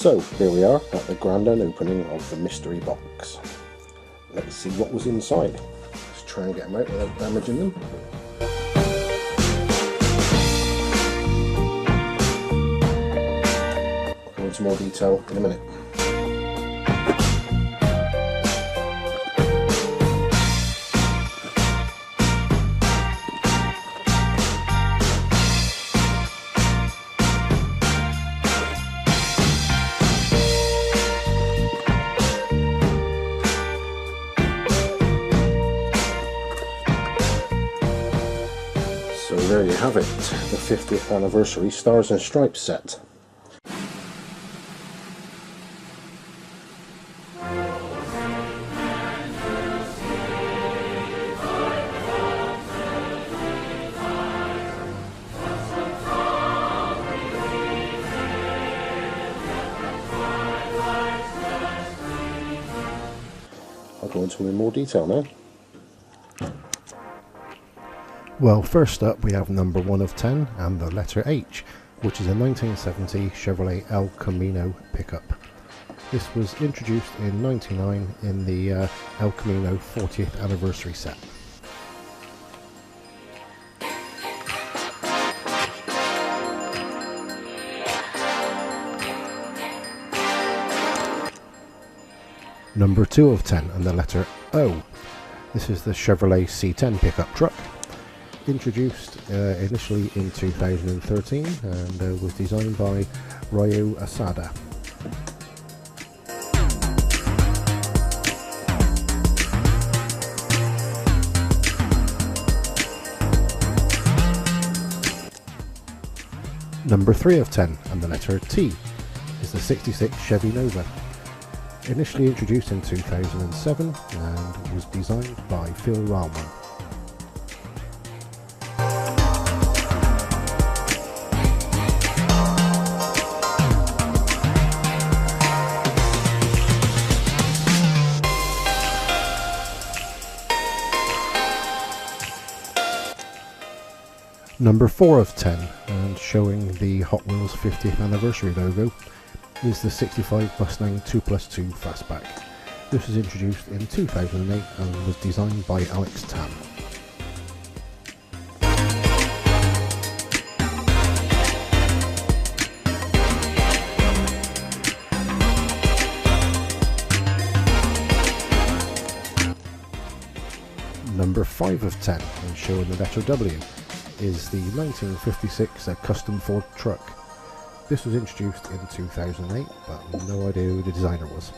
So here we are at the grand opening of the mystery box. Let's see what was inside. Let's try and get them out without damaging them. I'll go into more detail in a minute. So there you have it, the 50th anniversary Stars and Stripes set. I'll go into in more detail now. Well, first up we have number 1 of 10 and the letter H, which is a 1970 Chevrolet El Camino pickup. This was introduced in '99 in the El Camino 40th anniversary set. Number 2 of 10 and the letter O. This is the Chevrolet C10 pickup truck. Introduced initially in 2013 and was designed by Ryo Asada. Number 3 of 10 and the letter T is the 66 Chevy Nova. Initially introduced in 2007 and was designed by Phil Rallman. Number 4 of 10, and showing the Hot Wheels 50th anniversary logo, is the 65 Mustang 2+2 Fastback. This was introduced in 2008 and was designed by Alex Tam. Number 5 of 10, and showing the letter W, is the 1956 custom Ford truck. This was introduced in 2008, but no idea who the designer was.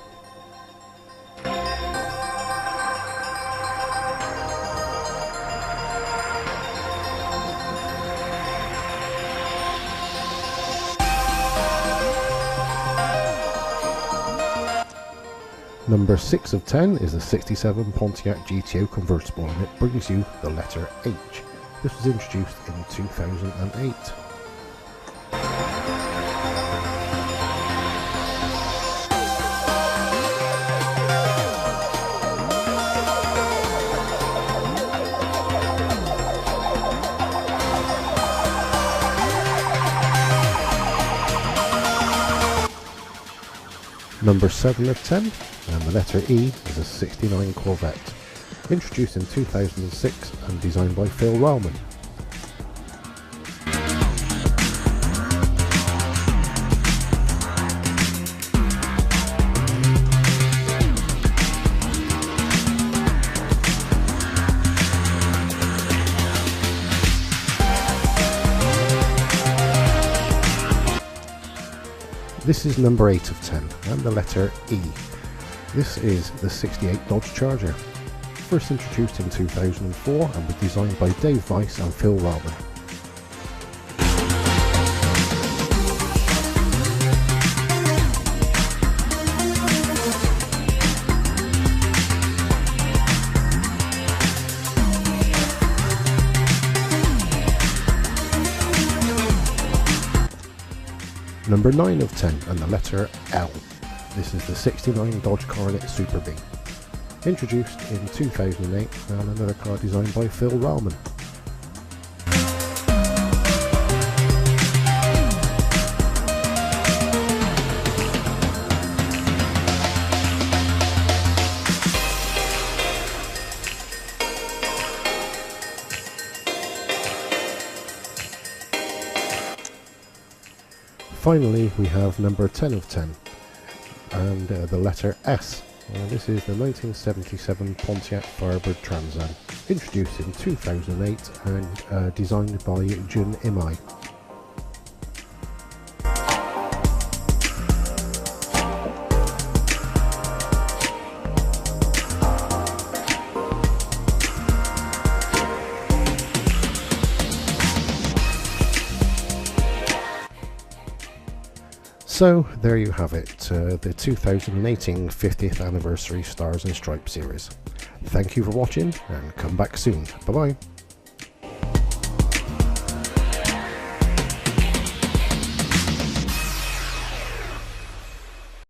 Number 6 of 10 is the 67 Pontiac GTO convertible, and it brings you the letter H. This was introduced in 2008. Number 7 of 10, and the letter E is a 69 Corvette. Introduced in 2006 and designed by Phil Rallman. This is number 8 of 10 and the letter E. This is the 68 Dodge Charger. First introduced in 2004 and was designed by Dave Weiss and Phil Rallman. Number 9 of 10 and the letter L. This is the 69 Dodge Coronet Super B. Introduced in 2008 and another car designed by Phil Rallman. Finally, we have number 10 of 10, and the letter S. This is the 1977 Pontiac Firebird Trans Am, introduced in 2008 and designed by Jun Imai. So there you have it, the 2018 50th Anniversary Stars and Stripes series. Thank you for watching, and come back soon. Bye bye.